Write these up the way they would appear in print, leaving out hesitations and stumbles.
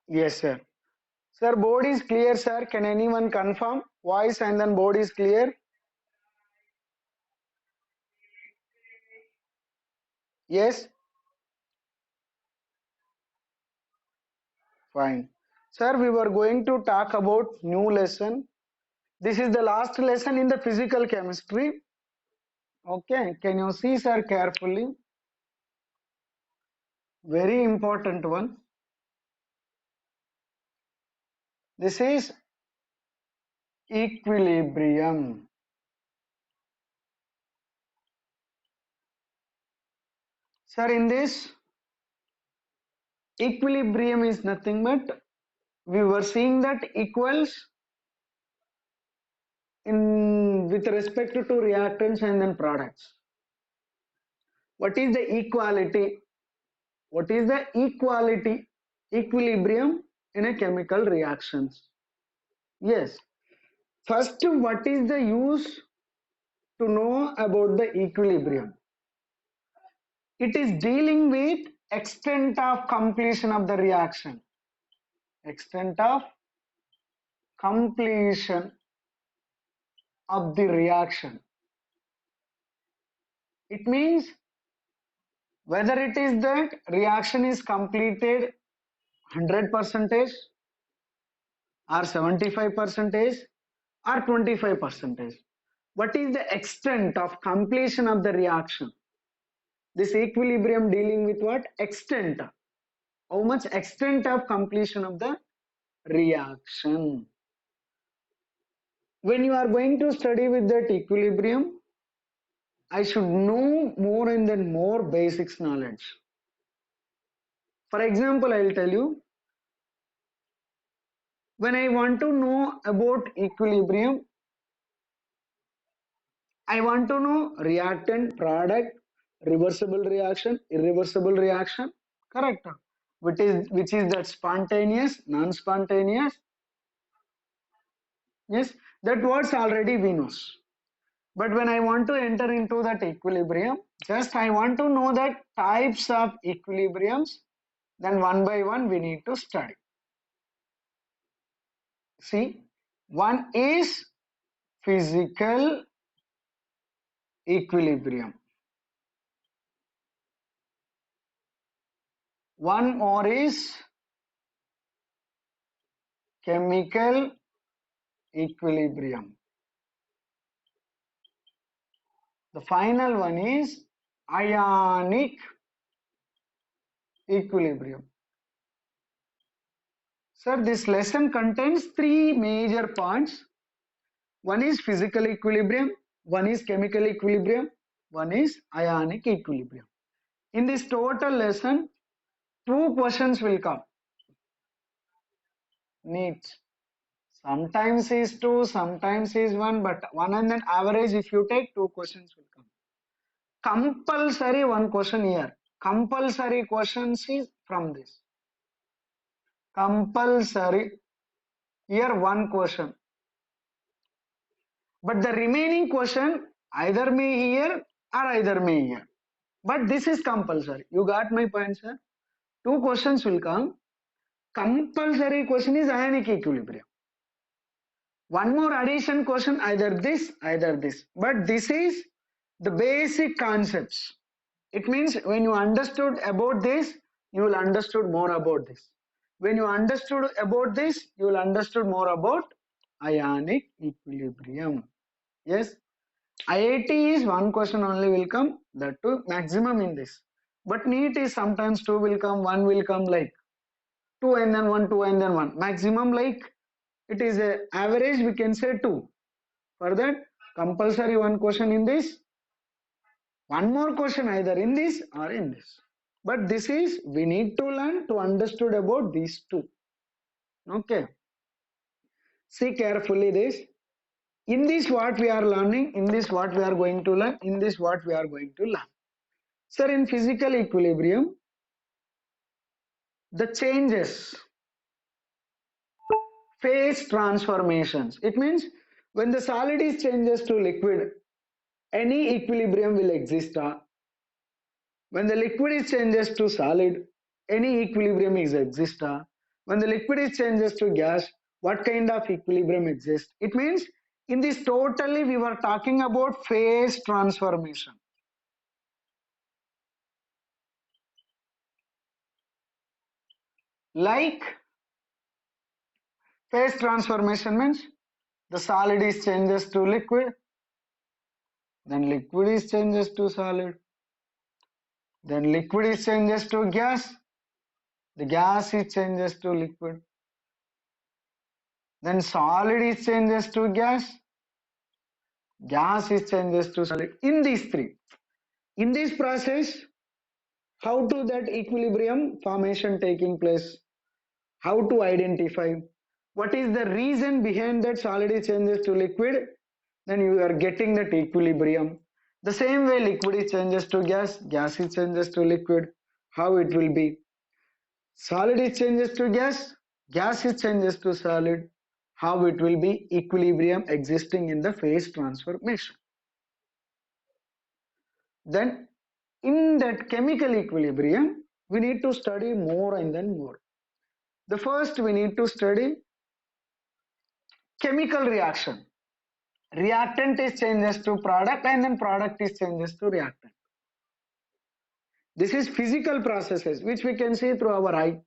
Yes, sir. Sir, board is clear, sir. Can anyone confirm? Voice and then board is clear. Yes? Fine. Sir, we were going to talk about new lesson. This is the last lesson in the physical chemistry. Okay, can you see, sir, carefully? Very important one. This is equilibrium. Sir, in this, equilibrium is nothing but we were seeing that equals in with respect to reactants and then products. What is the equality? What is the equality? Equilibrium in a chemical reactions. Yes. First, what is the use to know about the equilibrium? It is dealing with extent of completion of the reaction. Extent of completion of the reaction. It means whether it is that reaction is completed 100 percentage or 75 percentage or 25 percentage. What is the extent of completion of the reaction? This equilibrium dealing with what? Extent. How much extent of completion of the reaction? When you are going to study with that equilibrium, I should know more and then more basics knowledge. For example, I will tell you, when I want to know about equilibrium, I want to know reactant, product, reversible reaction, irreversible reaction, correct? Which is that spontaneous, non-spontaneous? Yes, that words already we know. But when I want to enter into that equilibrium, just I want to know that types of equilibriums, then one by one we need to study. See, one is physical equilibrium. One more is chemical equilibrium. The final one is ionic equilibrium. Sir, this lesson contains three major points. One is physical equilibrium, one is chemical equilibrium, one is ionic equilibrium. In this total lesson, two questions will come. Neat. Sometimes is two, sometimes is one, but one and then average if you take, two questions will come. Compulsory one question here. Compulsory questions is from this. Compulsory here one question. But the remaining question either may here or either may here. But this is compulsory. You got my point, sir? Two questions will come. Compulsory question is ionic equilibrium. One more addition question, either this, either this. But this is the basic concepts. It means when you understood about this, you will understood more about this. When you understood about this, you will understood more about ionic equilibrium. Yes, IIT is one question only will come, that too maximum in this. But NEET is sometimes two will come, one will come, like two and then one, two and then one. Maximum like it is a average we can say two. For that compulsory one question in this, one more question either in this or in this. But this is we need to learn to understood about these two. Okay. See carefully this. In this what we are learning, in this what we are going to learn, in this what we are going to learn. Sir, in physical equilibrium, the changes, phase transformations. It means when the solid is changes to liquid, any equilibrium will exist. When the liquid is changes to solid, any equilibrium is exist. When the liquid is changes to gas, what kind of equilibrium exists? It means in this totally we were talking about phase transformation. Like phase transformation means the solid is changes to liquid, then liquid is changes to solid, then liquid is changes to gas, the gas is changes to liquid, then solid is changes to gas is changes to solid. In these three, in this process, how to that equilibrium formation taking place, how to identify, what is the reason behind that solid is changes to liquid, then you are getting that equilibrium. The same way liquid is changes to gas is changes to liquid, how it will be. Solid is changes to gas is changes to solid, how it will be equilibrium existing in the phase transformation. Then in that chemical equilibrium, we need to study more and then more. The first we need to study chemical reaction. Reactant is changes to product and then product is changes to reactant. This is physical processes which we can see through our eye.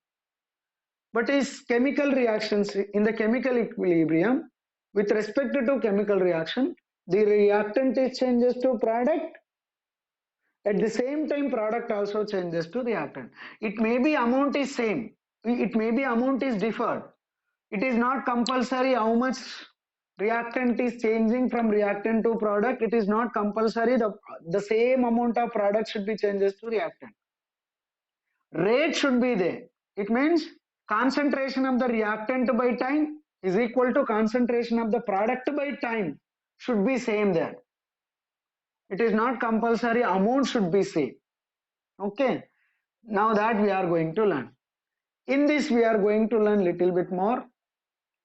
But is chemical reactions in the chemical equilibrium, with respect to chemical reaction, the reactant is changes to product. At the same time, product also changes to reactant. It may be amount is same. It may be amount is differed. It is not compulsory how much reactant is changing from reactant to product. It is not compulsory the same amount of product should be changes to reactant. Rate should be there. It means concentration of the reactant by time is equal to concentration of the product by time should be same there. It is not compulsory amount should be same. Okay. Now that we are going to learn. In this we are going to learn little bit more.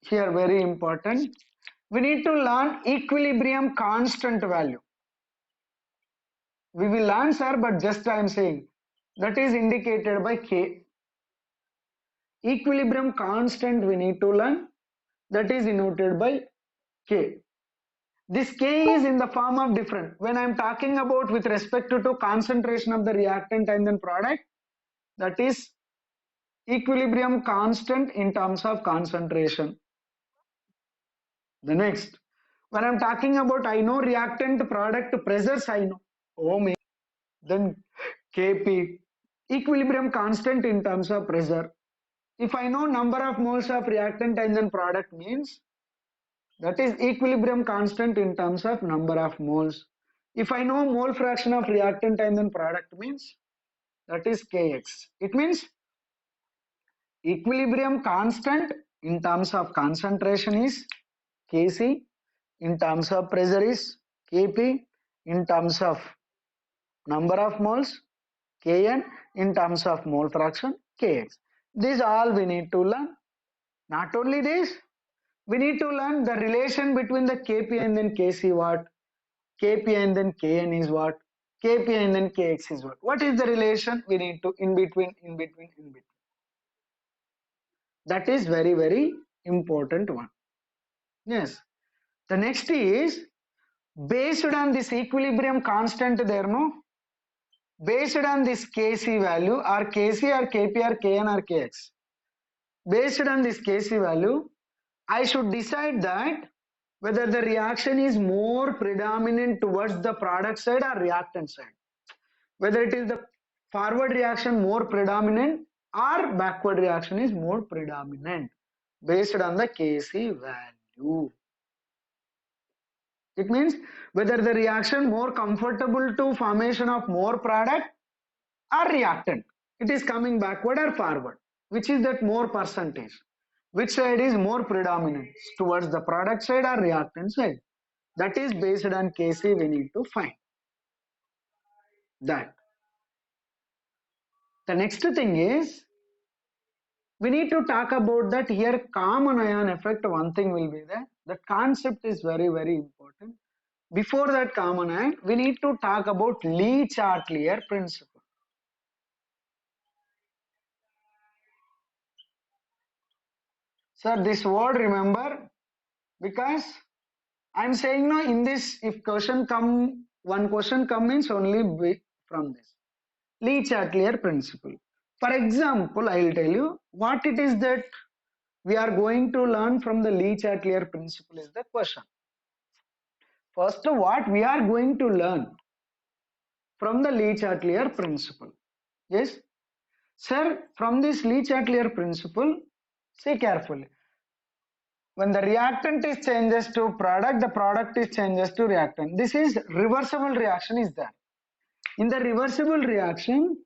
Here very important. We need to learn equilibrium constant value. We will learn, sir, but just I am saying that is indicated by K. Equilibrium constant we need to learn, that is denoted by K. This K is in the form of different. When I am talking about with respect to concentration of the reactant and then product, that is equilibrium constant in terms of concentration. The next, when I'm talking about I know reactant product pressures, I know Ohm, then Kp, equilibrium constant in terms of pressure. If I know number of moles of reactant and then product means that is equilibrium constant in terms of number of moles. If I know mole fraction of reactant and then product means that is Kx. It means equilibrium constant in terms of concentration is Kc, in terms of pressure is Kp, in terms of number of moles Kn, in terms of mole fraction Kx. This all we need to learn. Not only this, we need to learn the relation between the Kp and then Kc what, Kp and then Kn is what, Kp and then Kx is what. What is the relation? We need to in between. That is very important one. Yes. The next is based on this equilibrium constant there, no? Based on this Kc value or Kc or Kp or Kn or Kx. Based on this Kc value, I should decide that whether the reaction is more predominant towards the product side or reactant side. Whether it is the forward reaction more predominant or backward reaction is more predominant based on the Kc value. It means whether the reaction more comfortable to formation of more product or reactant. It is coming backward or forward. Which is that more percentage? Which side is more predominant towards the product side or reactant side? That is based on Kc we need to find that. The next thing is we need to talk about that here common ion effect. One thing will be there. The concept is very important. Before that common ion, we need to talk about Le Chatelier principle. Sir, this word remember, because I'm saying no, in this, if question come, one question come means only from this Lee Chatelier principle. For example, I'll tell you what it is that we are going to learn from the Lee Chatelier principle is the question. First, what we are going to learn from the Lee Chatelier principle. Yes, sir, from this Lee Chatelier principle, see carefully. When the reactant is changes to product, the product is changes to reactant. This is reversible reaction is there. In the reversible reaction,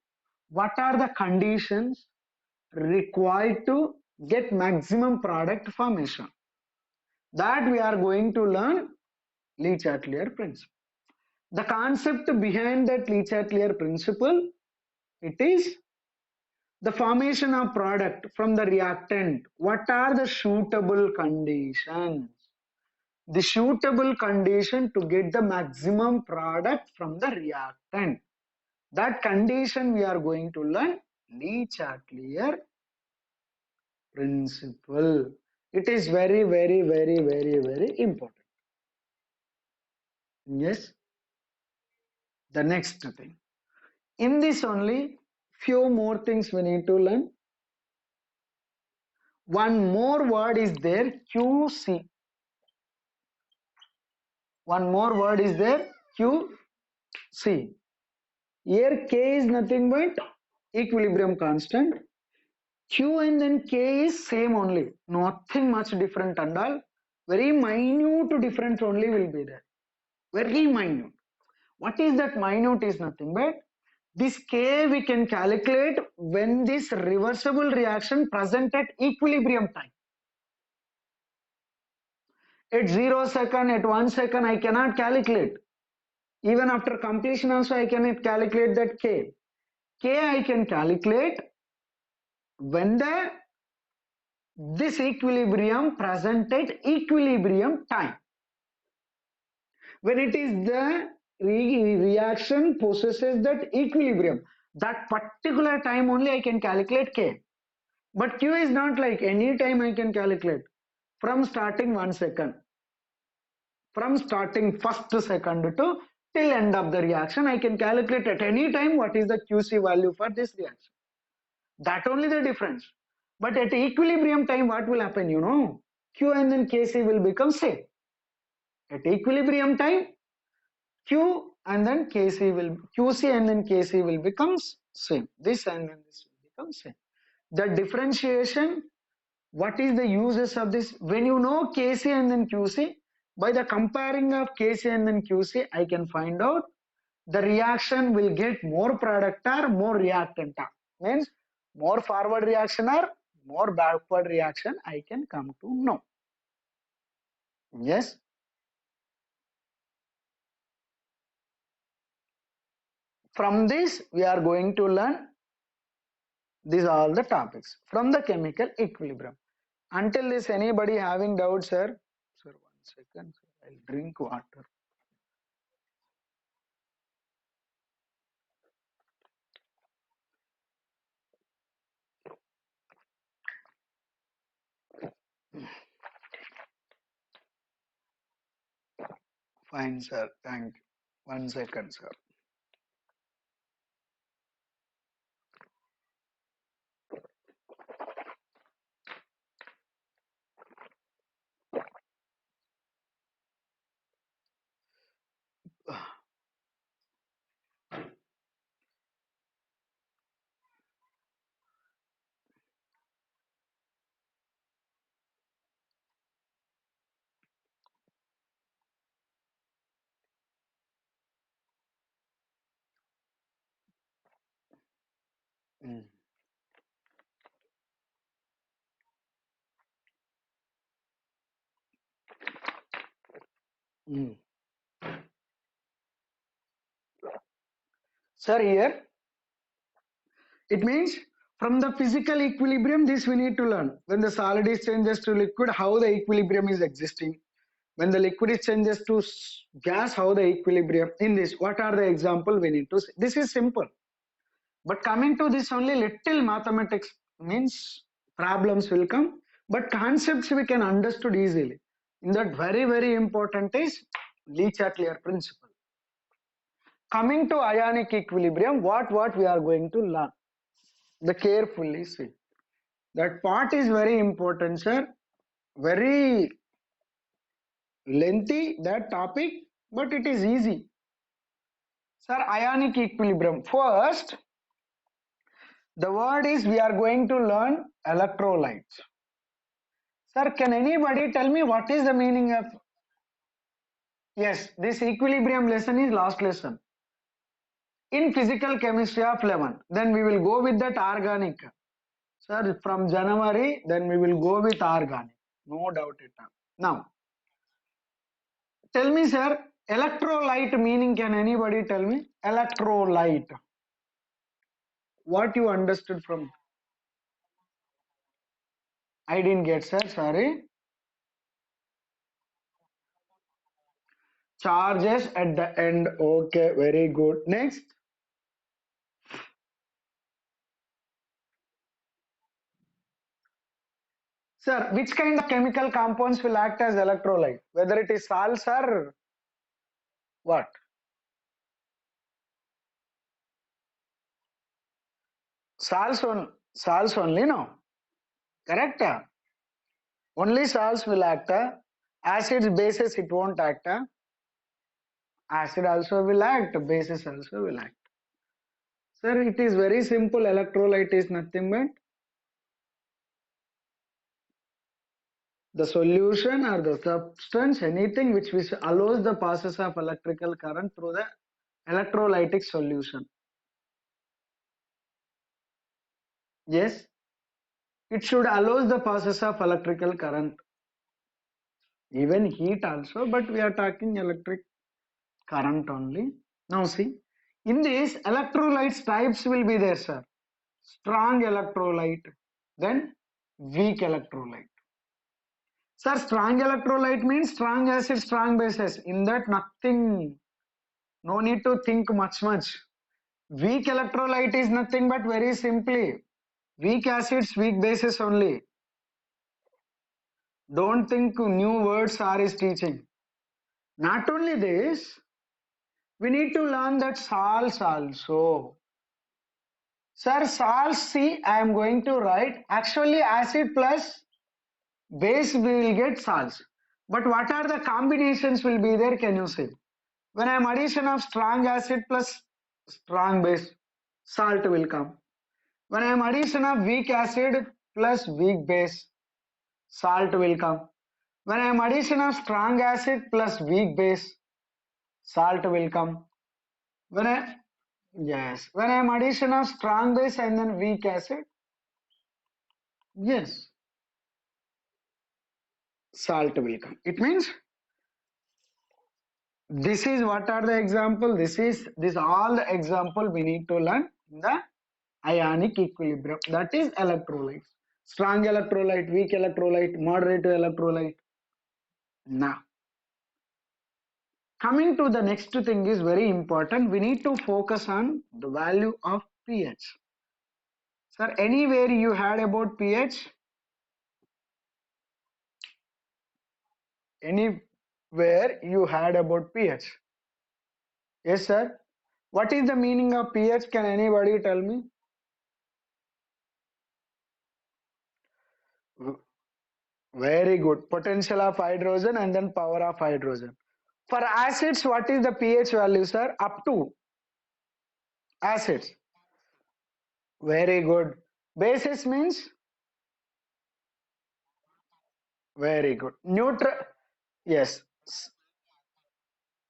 what are the conditions required to get maximum product formation? That we are going to learn Lee Chatelier principle. The concept behind that Lee Chatelier principle, it is the formation of product from the reactant. What are the suitable conditions? The suitable condition to get the maximum product from the reactant. That condition we are going to learn Lee Chatelier principle. It is very, very, very, very, very important. Yes. The next thing. In this only, few more things we need to learn. One more word is there, QC. One more word is there, QC. Here K is nothing but equilibrium constant. Q and then K is same only, nothing much different and all. Very minute difference only will be there. Very minute. What is that minute is nothing but this K we can calculate when this reversible reaction present at equilibrium time. At 0 second, at 1 second, I cannot calculate. Even after completion also I cannot calculate that K. K I can calculate when this equilibrium present at equilibrium time. When it is the reaction possesses that equilibrium, that particular time only I can calculate K. But Q is not like any time I can calculate. From starting 1 second, from starting first second to till end of the reaction, I can calculate at any time what is the QC value for this reaction. That only the difference. But at equilibrium time, what will happen? You know, Q and then Kc will become same. At equilibrium time, Q and then Kc will QC and then Kc will become same. This and then this will become same. The differentiation, what is the uses of this? When you know Kc and then Qc, by the comparing of Kc and then Qc, I can find out the reaction will get more product or more reactant or. Means more forward reaction or more backward reaction I can come to know. Yes. From this we are going to learn these all the topics from the chemical equilibrium. Until this anybody having doubts, sir? Sir, 1 second, sir. I'll drink water. Fine, sir. Thank you. 1 second, sir. Mm. Mm. Sir, here it means from the physical equilibrium, this we need to learn. When the solid is changes to liquid, how the equilibrium is existing. When the liquid is changes to gas, how the equilibrium in this. What are the example we need to see? This is simple. But coming to this only little mathematics means problems will come. but concepts we can understood easily. In that, very important is Le Chatelier principle. Coming to ionic equilibrium, what we are going to learn? The carefully see. That part is very important, sir. Very lengthy that topic, but it is easy. Sir, ionic equilibrium. First, the word is we are going to learn electrolytes. Sir, can anybody tell me what is the meaning of? Yes, this equilibrium lesson is last lesson. In physical chemistry of 11, then we will go with that organic. Sir, from January, then we will go with organic. No doubt it. Now, tell me, sir, electrolyte meaning, can anybody tell me? Electrolyte. What you understood from? I didn't get, sir, sorry. Charges at the end. Okay, very good. Next. Sir, which kind of chemical compounds will act as electrolyte? Whether it is salts or what? Salts only, no? Correct? Only salts will act. Acids, bases, it won't act. Acid also will act, bases also will act. Sir, it is very simple. Electrolyte is nothing but the solution or the substance, anything which allows the passes of electrical current through the electrolytic solution. Yes, it should allow the passes of electrical current, even heat also, but we are talking electric current only. Now see, in this electrolytes types will be there, sir. Strong electrolyte, then weak electrolyte. Sir, strong electrolyte means strong acid, strong bases. In that nothing, no need to think much. Weak electrolyte is nothing but very simply weak acids, weak bases only. Don't think new words are is teaching. Not only this, we need to learn that salts also. Sir, salts, see, I am going to write actually acid plus base we will get salts. But what are the combinations will be there? Can you say? When I am addition of strong acid plus strong base, salt will come. When I am addition of weak acid plus weak base, salt will come. When I am addition of strong acid plus weak base, salt will come. When I Yes, when I am addition of strong base and then weak acid, yes, salt will come. It means this is what are the example. This all the example we need to learn in the ionic equilibrium. That is electrolytes. Strong electrolyte, weak electrolyte, moderate electrolyte. Now, coming to the next thing is very important. We need to focus on the value of pH. Sir, anywhere you had about pH? Anywhere you had about pH? Yes, sir. What is the meaning of pH? Can anybody tell me? Very good. Potential of hydrogen and then power of hydrogen. For acids, what is the pH value, sir? Up to acids. Very good. Bases means very good. Neutral. Yes.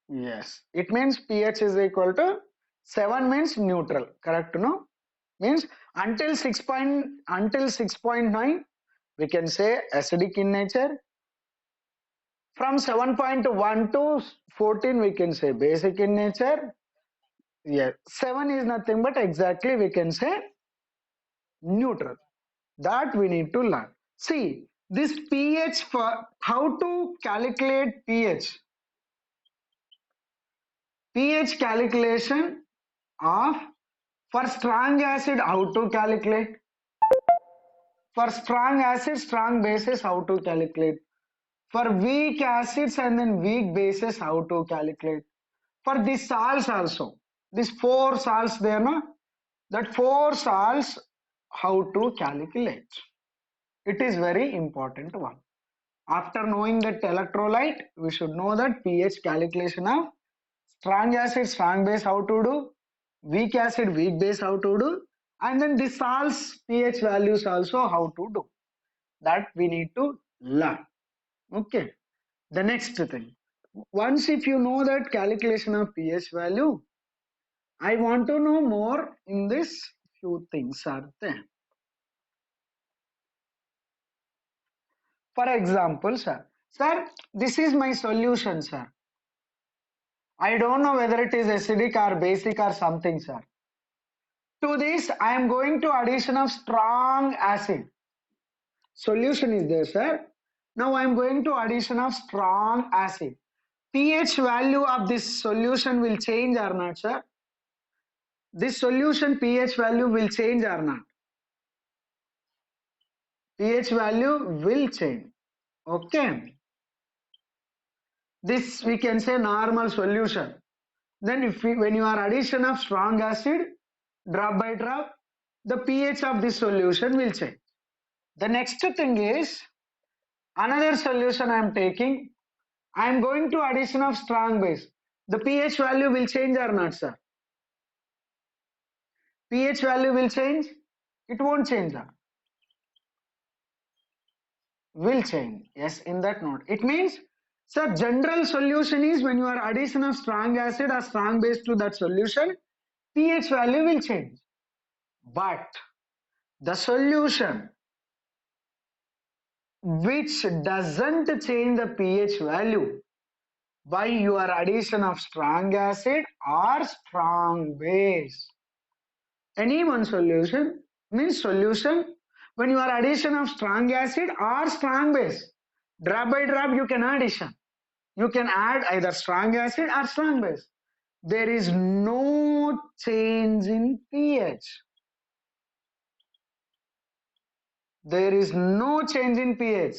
Yes. It means pH is equal to 7 means neutral. Correct? No? Means until 6.9 we can say acidic in nature. From 7.1 to 14 we can say basic in nature. Yeah, 7 is nothing but exactly we can say neutral. That we need to learn. See, this pH, for how to calculate pH. pH calculation of, for strong acid how to calculate. For strong acids, strong bases, how to calculate. For weak acids and then weak bases, how to calculate. For these salts also, these four salts there, no? That four salts, how to calculate. It is very important one. After knowing that electrolyte, we should know that pH calculation of strong acid, strong base, how to do, weak acid, weak base, how to do, and then the salts pH values also how to do. That we need to learn. Okay. The next thing. Once if you know that calculation of pH value, I want to know more in this few things are there. For example, sir, this is my solution, sir. I don't know whether it is acidic or basic or something, sir. To this, I am going to addition of strong acid. Solution is there, sir. Now I am going to addition of strong acid. pH value of this solution will change or not, sir? This solution pH value will change or not? pH value will change. Okay. This we can say normal solution. Then if we, when you are addition of strong acid, drop by drop, the pH of this solution will change. The next thing is another solution I am taking. I am going to addition of strong base. The pH value will change or not, sir? pH value will change? It won't change, sir. Will change. Yes, in that note. It means, sir, general solution is when you are addition of strong acid or strong base to that solution, pH value will change. But the solution which doesn't change the pH value by your addition of strong acid or strong base. Any one solution means solution when you are addition of strong acid or strong base. Drop by drop you can addition. You can add either strong acid or strong base. There is no change in pH. There is no change in pH.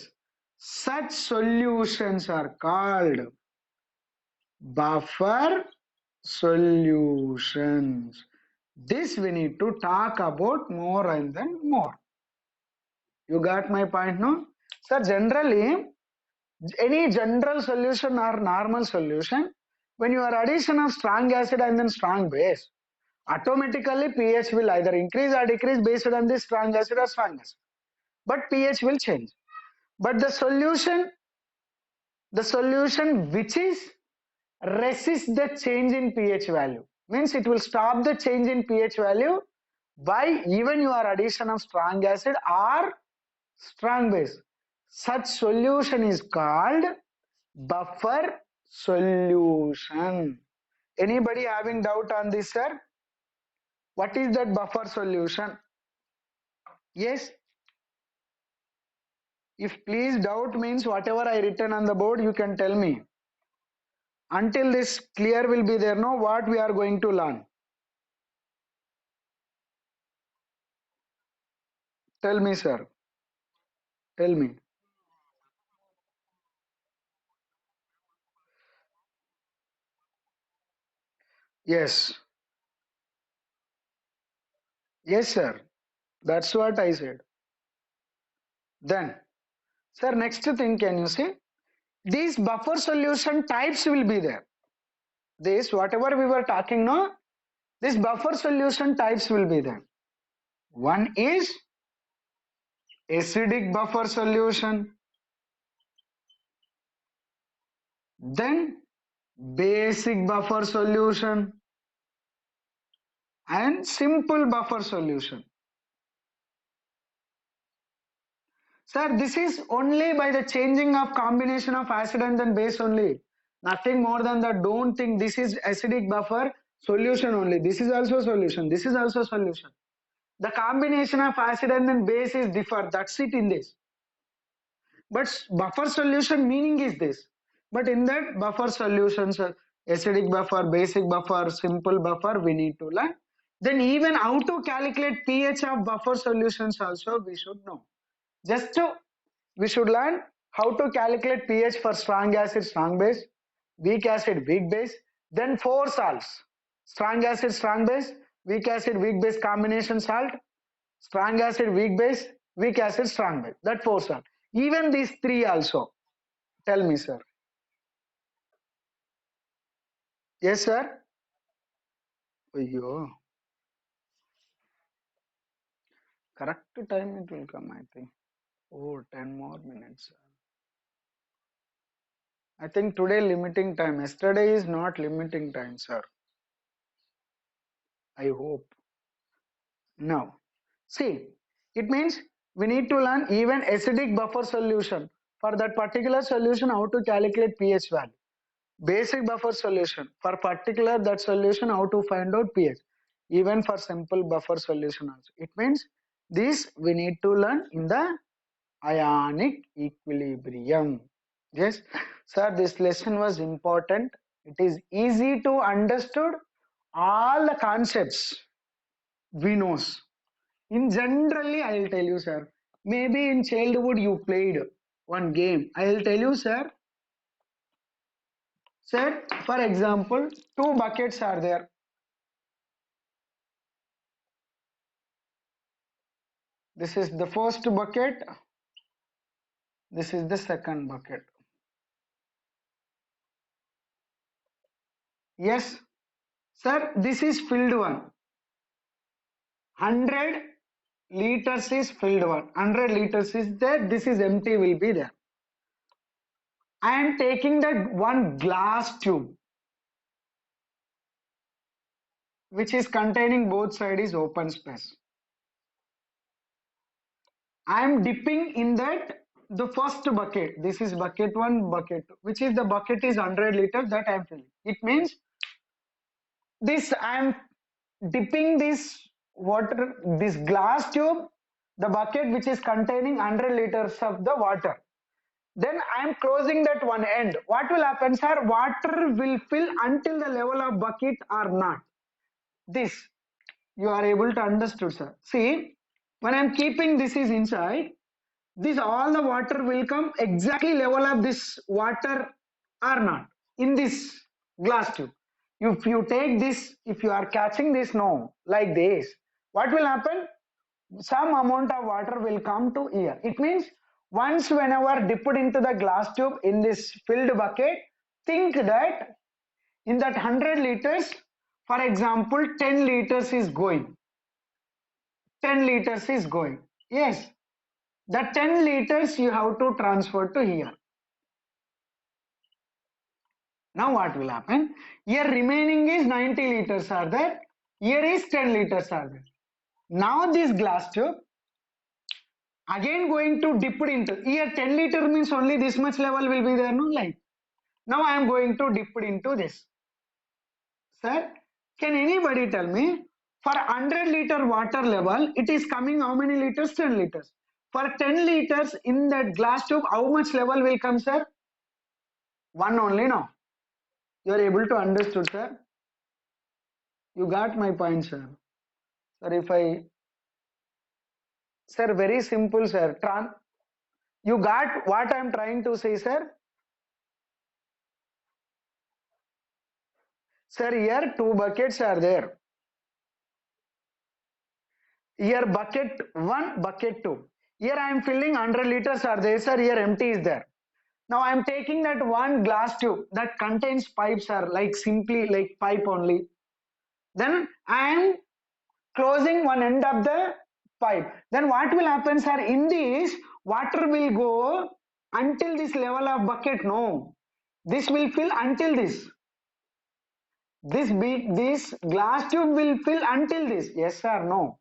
Such solutions are called buffer solutions. This we need to talk about more and then more. You got my point, no? Sir, generally, any general solution or normal solution, when you are addition of strong acid and then strong base, automatically pH will either increase or decrease based on this strong acid or strong acid. But pH will change. But the solution which is resist the change in pH value, means it will stop the change in pH value by even your addition of strong acid or strong base. Such solution is called buffer solution. Anybody having doubt on this, sir? What is that buffer solution? Yes. If please doubt means whatever I written on the board, you can tell me. Until this clear will be there, no, what we are going to learn. Tell me, sir. Tell me. Yes. Yes, sir. That's what I said. Then, sir, next thing, can you see? These buffer solution types will be there. This, whatever we were talking now, this buffer solution types will be there. One is acidic buffer solution, then basic buffer solution, and simple buffer solution. Sir, this is only by the changing of combination of acid and then base only. Nothing more than that. Don't think this is acidic buffer solution only. This is also solution. This is also solution. The combination of acid and then base is differ. That's it in this. But buffer solution meaning is this. But in that buffer solutions, acidic buffer, basic buffer, simple buffer, we need to learn. Then even how to calculate pH of buffer solutions also we should know. Just to, we should learn how to calculate pH for strong acid, strong base, weak acid, weak base, then four salts: strong acid, strong base, weak acid, weak base combination salt, strong acid, weak base, weak acid, strong base. That four salt. Even these three also. Tell me, sir. Yes, sir. Ayyo. Correct time it will come, I think. Oh, 10 more minutes. I think today limiting time. Yesterday is not limiting time, sir. I hope. No. See, it means we need to learn even acidic buffer solution. For that particular solution, how to calculate pH value. Basic buffer solution. For particular that solution, how to find out pH. Even for simple buffer solution also. It means this we need to learn in the ionic equilibrium. Yes, sir, this lesson was important. It is easy to understood all the concepts we knows. In generally, I will tell you, sir. Maybe in childhood you played one game. I will tell you, sir. Sir, for example, two buckets are there. This is the first bucket. This is the second bucket. Yes, sir. This is filled one. 100 liters is filled one. 100 liters is there. This is empty. Will be there. I am taking that one glass tube, which is containing both side is open space. I am dipping in that the first bucket. This is bucket one, bucket two, which is the bucket is 100 liters that I am filling. It means this I am dipping this water, this glass tube, the bucket which is containing 100 liters of the water. Then I am closing that one end. What will happen, sir? Water will fill until the level of bucket or not. This you are able to understood, sir. See, when I am keeping this is inside, this all the water will come exactly level of this water or not in this glass tube. If you take this, if you are catching this now like this, what will happen? Some amount of water will come to here. It means once whenever dipped into the glass tube in this filled bucket, think that in that 100 liters, for example, 10 liters is going. 10 liters is going. Yes, the 10 liters you have to transfer to here. Now what will happen? Here remaining is 90 liters are there. Here is 10 liters are there. Now this glass tube again going to dip it into here 10 liter means only this much level will be there, no, like now I am going to dip it into this. Sir, can anybody tell me for 100-liter water level it is coming how many liters? 10 liters. For 10 liters in that glass tube how much level will come, sir? One only. No, you are able to understood, sir. You got my point, sir. Sir, if I, sir, very simple, sir. You got what I am trying to say, sir? Sir, here two buckets are there. Here bucket one, bucket two. Here I am filling 100 liters are there, sir. Here empty is there. Now I am taking that one glass tube that contains pipes are like simply like pipe only. Then I am closing one end of the pipe. Then what will happen, sir? In this water will go until this level of bucket. No, this will fill until this. This glass tube will fill until this. Yes or no?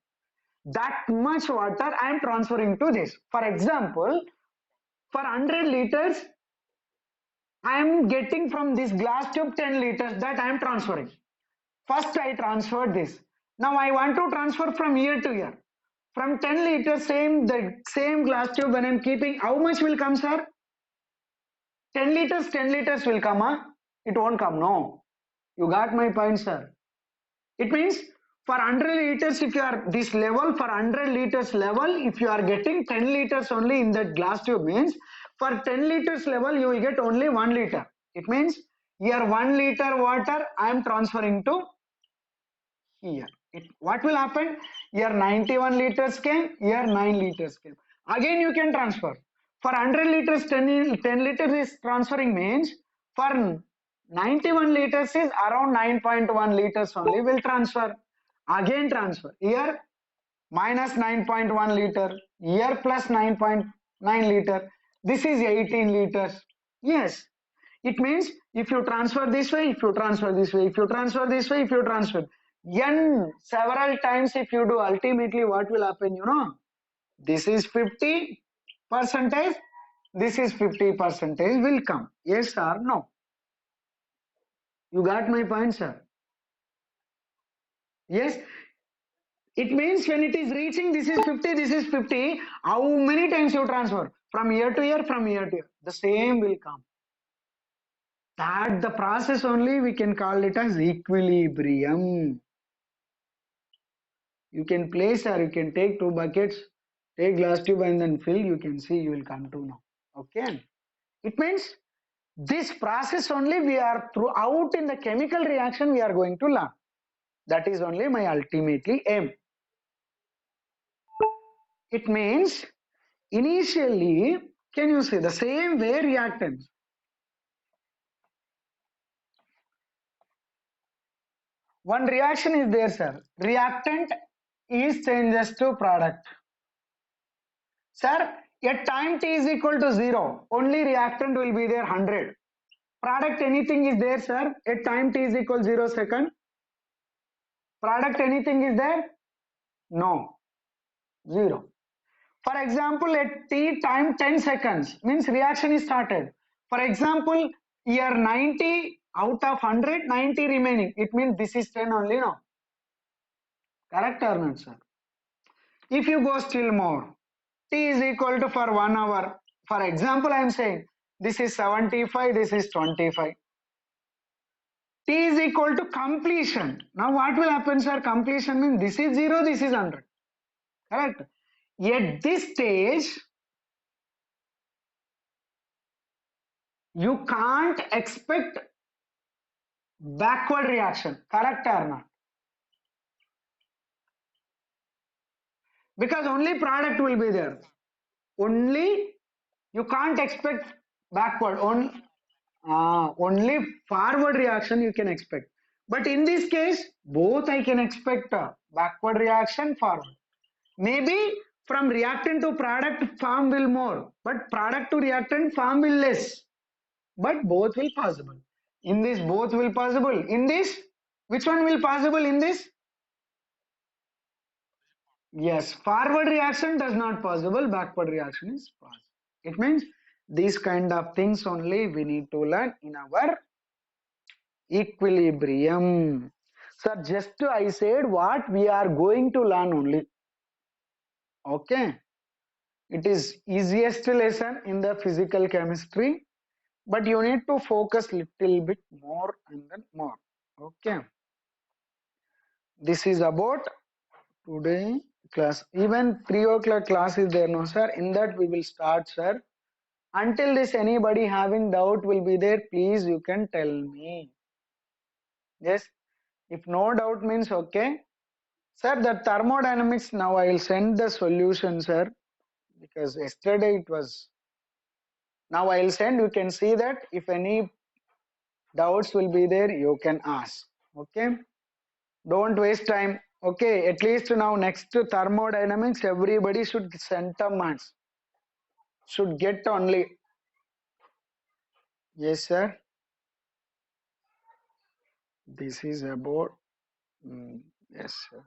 That much water I am transferring to this. For example, for 100 liters, I am getting from this glass tube 10 liters that I am transferring. First I transferred this. Now I want to transfer from here to here. From 10 liters, the same glass tube when I am keeping, how much will come, sir? 10 liters will come, huh? It won't come, no. You got my point, sir. It means For 100 liters, if you are this level, for 100 liters level, if you are getting 10 liters only in that glass tube, means for 10 liters level you will get only 1 liter. It means here 1 liter water I am transferring to here. What will happen? Here 91 liters came, here 9 liters came. Again you can transfer. For 100 liters, 10 liters is transferring, means for 91 liters is around 9.1 liters only will transfer. Again transfer. Here minus 9.1 liter, here plus 9.9 liter. This is 18 liters. Yes. It means if you transfer this way, if you transfer this way, if you transfer this way, if you transfer n several times, if you do, ultimately what will happen, you know? This is 50 percentage, this is 50 percentage will come. Yes or no? You got my point, sir? Yes. It means when it is reaching, this is 50, this is 50, how many times you transfer? From year to year, from year to year. The same will come. That the process only we can call it as equilibrium. You can place, or you can take 2 buckets, take glass tube and then fill, you can see, you will come to know. Okay. It means this process only we are throughout in the chemical reaction we are going to learn. That is only my ultimately aim. It means initially, can you see the same way reactants? One reaction is there, sir. Reactant is changes to product. Sir, at time t is equal to 0, only reactant will be there 100. Product anything is there, sir, at time t is equal 0 second. Product anything is there? No, 0. For example, at t time 10 seconds means reaction is started. For example, here 90 out of 100, 90 remaining. It means this is 10 only, no? Correct or not, sir? If you go still more, t is equal to for 1 hour. For example, I am saying this is 75, this is 25. T is equal to completion. Now what will happen, sir? Completion means this is 0, this is 100. Correct? At this stage, you can't expect backward reaction. Correct or not? Because only product will be there. Only you can't expect backward. Only forward reaction you can expect. But in this case, both I can expect backward reaction, forward. Maybe from reactant to product form will more, but product to reactant form will less. But both will possible. In this, both will possible. In this, which one will possible in this? Yes, forward reaction does not possible, backward reaction is possible. It means these kind of things only we need to learn in our equilibrium. Sir, just I said what we are going to learn only. Okay. It is easiest lesson in the physical chemistry, but you need to focus little bit more and then more. Okay. This is about today class. Even 3 o'clock class is there, no sir? In that we will start, sir. Until this, anybody having doubt will be there, please you can tell me. Yes. If no doubt means okay. Sir, the thermodynamics, now I will send the solution, sir, because yesterday it was. Now I will send, you can see that if any doubts will be there, you can ask. Okay. Don't waste time. Okay. At least now next to thermodynamics, everybody should send the marks. Should get only. Yes, sir. This is about. Yes, sir.